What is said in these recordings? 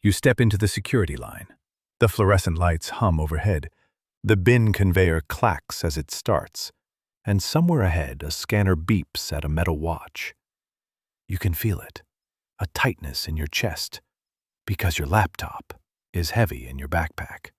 You step into the security line. The fluorescent lights hum overhead. The bin conveyor clacks as it starts, and somewhere ahead a scanner beeps at a metal watch. You can feel it, a tightness in your chest, because your laptop is heavy in your backpack.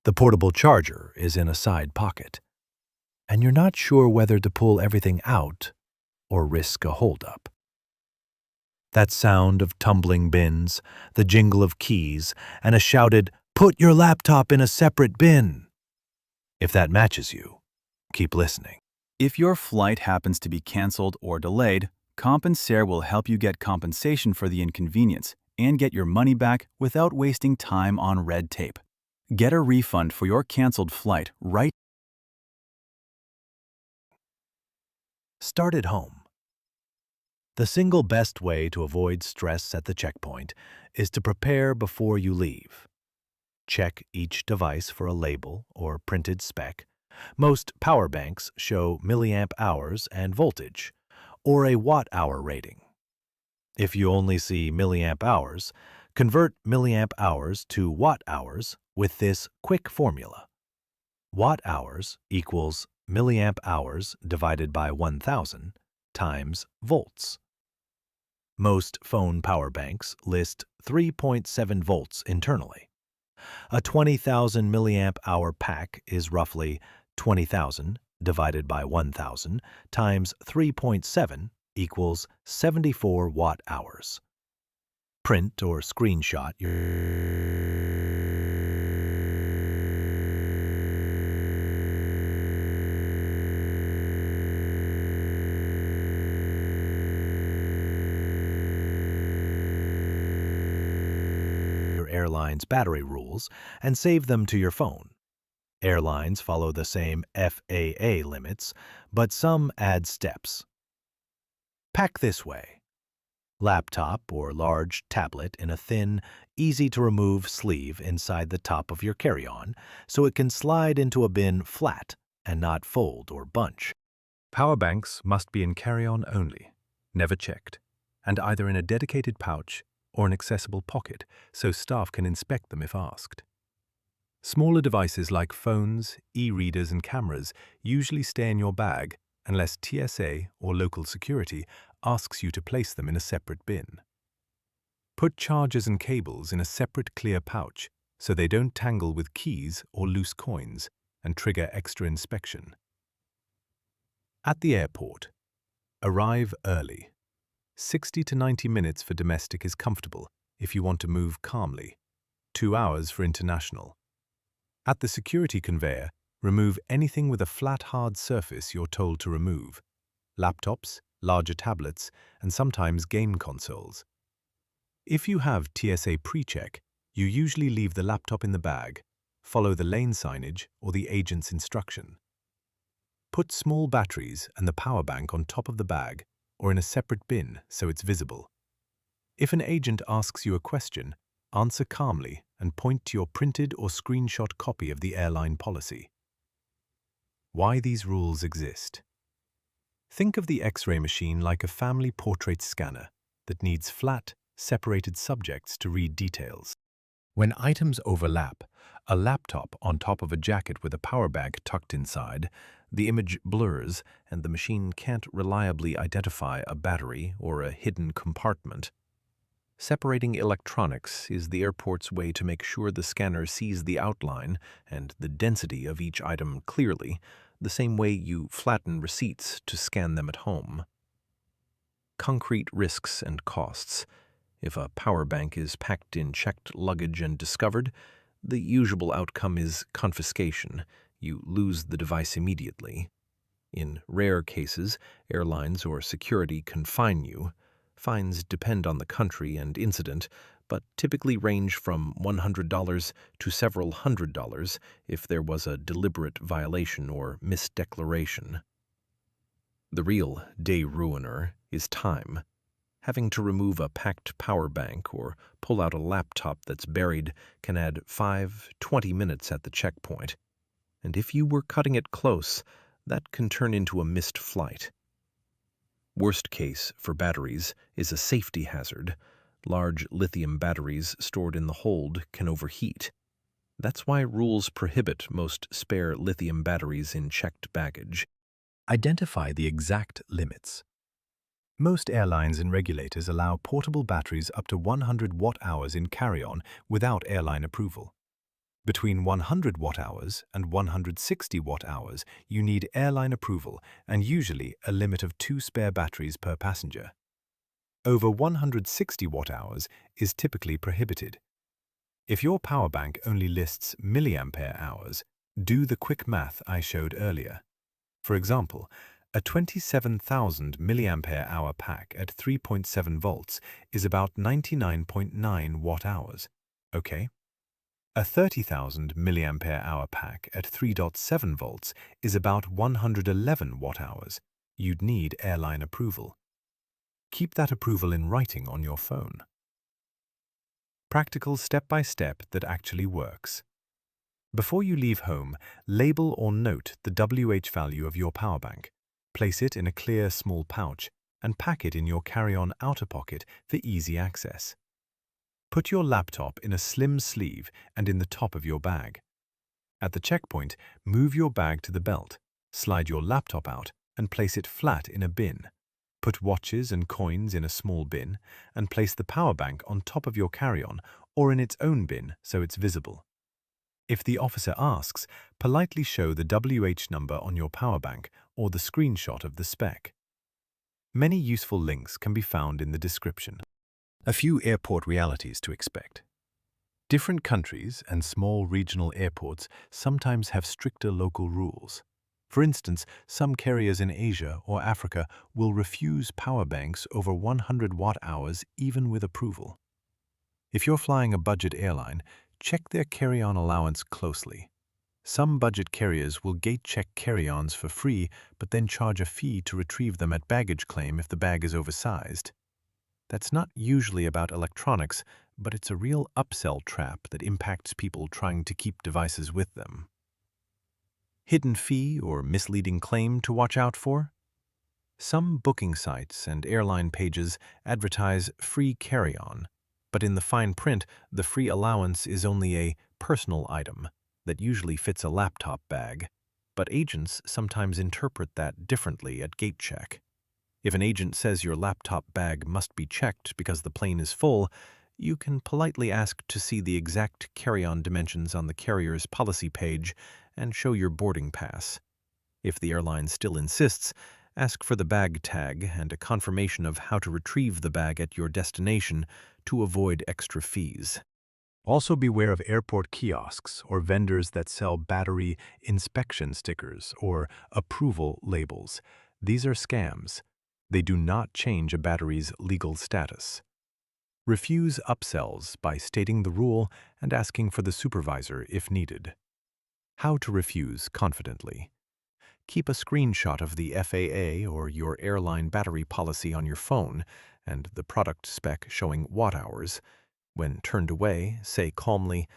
The portable charger is in a side pocket, and you're not sure whether to pull everything out or risk a holdup. That sound of tumbling bins, the jingle of keys, and a shouted, "Put your laptop in a separate bin." If that matches you, keep listening. If your flight happens to be canceled or delayed, Compensair will help you get compensation for the inconvenience and get your money back without wasting time on red tape. Get a refund for your canceled flight right. Start at home. The single best way to avoid stress at the checkpoint is to prepare before you leave. Check each device for a label or printed spec. Most power banks show milliamp hours and voltage, or a watt-hour rating. If you only see milliamp hours, convert milliamp hours to watt-hours with this quick formula. Watt-hours equals milliamp hours divided by 1,000 times volts. Most phone power banks list 3.7 volts internally. A 20,000 milliamp hour pack is roughly 20,000 divided by 1,000 times 3.7 equals 74 watt-hours. Print or screenshot your airline's battery rules and save them to your phone. Airlines follow the same FAA limits, but some add steps. Pack this way. Laptop or large tablet in a thin, easy-to-remove sleeve inside the top of your carry-on so it can slide into a bin flat and not fold or bunch. Power banks must be in carry-on only, never checked, and either in a dedicated pouch or an accessible pocket so staff can inspect them if asked. Smaller devices like phones, e-readers and cameras usually stay in your bag unless TSA or local security asks you to place them in a separate bin. Put chargers and cables in a separate clear pouch so they don't tangle with keys or loose coins and trigger extra inspection. At the airport, arrive early. 60 to 90 minutes for domestic is comfortable if you want to move calmly. 2 hours for international. At the security conveyor, remove anything with a flat, hard surface you're told to remove. Laptops, larger tablets, and sometimes game consoles. If you have TSA pre-check, you usually leave the laptop in the bag, follow the lane signage or the agent's instruction. Put small batteries and the power bank on top of the bag or in a separate bin so it's visible. If an agent asks you a question, answer calmly and point to your printed or screenshot copy of the airline policy. Why these rules exist. Think of the X-ray machine like a family portrait scanner that needs flat, separated subjects to read details. When items overlap, a laptop on top of a jacket with a power bank tucked inside, the image blurs and the machine can't reliably identify a battery or a hidden compartment. Separating electronics is the airport's way to make sure the scanner sees the outline and the density of each item clearly, the same way you flatten receipts to scan them at home. Concrete risks and costs. If a power bank is packed in checked luggage and discovered, the usual outcome is confiscation. You lose the device immediately. In rare cases, airlines or security can fine you. Fines depend on the country and incident, but typically range from $100 to several $100s if there was a deliberate violation or misdeclaration. The real day ruiner is time. Having to remove a packed power bank or pull out a laptop that's buried can add 20 minutes at the checkpoint. And if you were cutting it close, that can turn into a missed flight. Worst case for batteries is a safety hazard. Large lithium batteries stored in the hold can overheat. That's why rules prohibit most spare lithium batteries in checked baggage. Identify the exact limits. Most airlines and regulators allow portable batteries up to 100 watt-hours in carry-on without airline approval. Between 100 watt-hours and 160 watt-hours, you need airline approval and usually a limit of 2 spare batteries per passenger. Over 160 watt-hours is typically prohibited. If your power bank only lists milliampere hours, do the quick math I showed earlier. For example, a 27,000 milliampere hour pack at 3.7 volts is about 99.9 watt-hours. Okay? A 30,000 milliampere hour pack at 3.7 volts is about 111 watt-hours. You'd need airline approval. Keep that approval in writing on your phone. Practical step-by-step that actually works. Before you leave home, label or note the WH value of your power bank. Place it in a clear, small pouch and pack it in your carry-on outer pocket for easy access. Put your laptop in a slim sleeve and in the top of your bag. At the checkpoint, move your bag to the belt, slide your laptop out and place it flat in a bin. Put watches and coins in a small bin and place the power bank on top of your carry-on or in its own bin so it's visible. If the officer asks, politely show the WH number on your power bank or the screenshot of the spec. Many useful links can be found in the description. A few airport realities to expect. Different countries and small regional airports sometimes have stricter local rules. For instance, some carriers in Asia or Africa will refuse power banks over 100 watt-hours even with approval. If you're flying a budget airline, check their carry-on allowance closely. Some budget carriers will gate-check carry-ons for free but then charge a fee to retrieve them at baggage claim if the bag is oversized. That's not usually about electronics, but it's a real upsell trap that impacts people trying to keep devices with them. Hidden fee or misleading claim to watch out for? Some booking sites and airline pages advertise free carry-on, but in the fine print, the free allowance is only a personal item that usually fits a laptop bag, but agents sometimes interpret that differently at gate check. If an agent says your laptop bag must be checked because the plane is full, you can politely ask to see the exact carry-on dimensions on the carrier's policy page and show your boarding pass. If the airline still insists, ask for the bag tag and a confirmation of how to retrieve the bag at your destination to avoid extra fees. Also beware of airport kiosks or vendors that sell battery inspection stickers or approval labels. These are scams. They do not change a battery's legal status. Refuse upsells by stating the rule and asking for the supervisor if needed. How to refuse confidently. Keep a screenshot of the FAA or your airline battery policy on your phone and the product spec showing watt-hours. When turned away, say calmly,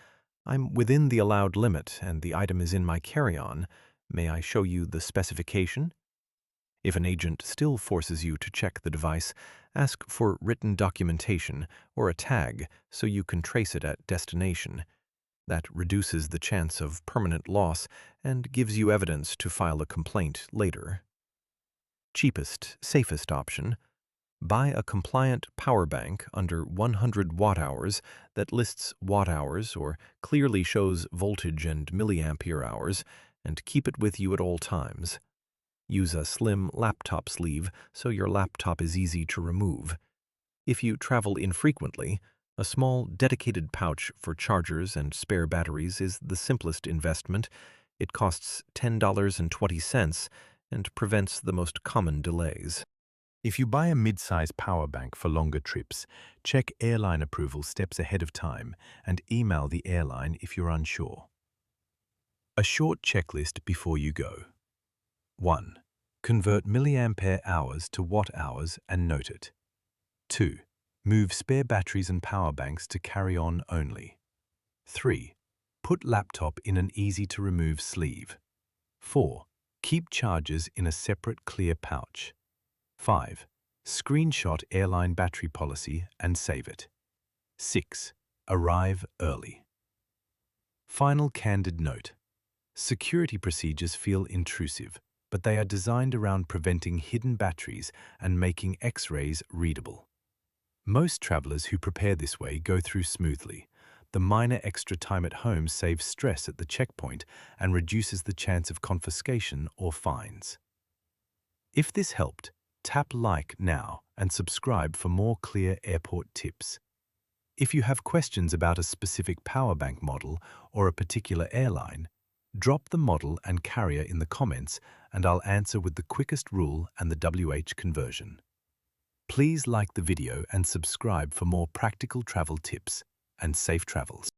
"I'm within the allowed limit and the item is in my carry-on. May I show you the specification?" If an agent still forces you to check the device, ask for written documentation or a tag so you can trace it at destination. That reduces the chance of permanent loss and gives you evidence to file a complaint later. Cheapest, safest option. Buy a compliant power bank under 100 watt-hours that lists watt-hours or clearly shows voltage and milliampere hours, and keep it with you at all times. Use a slim laptop sleeve so your laptop is easy to remove. If you travel infrequently, a small dedicated pouch for chargers and spare batteries is the simplest investment. It costs $10.20 and prevents the most common delays. If you buy a mid-size power bank for longer trips, check airline approval steps ahead of time and email the airline if you're unsure. A short checklist before you go. 1. Convert milliampere hours to watt-hours and note it. 2. Move spare batteries and power banks to carry-on only. 3. Put laptop in an easy-to-remove sleeve. 4. Keep chargers in a separate clear pouch. 5. Screenshot airline battery policy and save it. 6. Arrive early. Final candid note. Security procedures feel intrusive, but they are designed around preventing hidden batteries and making X-rays readable. Most travelers who prepare this way go through smoothly. The minor extra time at home saves stress at the checkpoint and reduces the chance of confiscation or fines. If this helped, tap like now and subscribe for more clear airport tips. If you have questions about a specific power bank model or a particular airline, drop the model and carrier in the comments and I'll answer with the quickest rule and the WH conversion. Please like the video and subscribe for more practical travel tips and safe travels.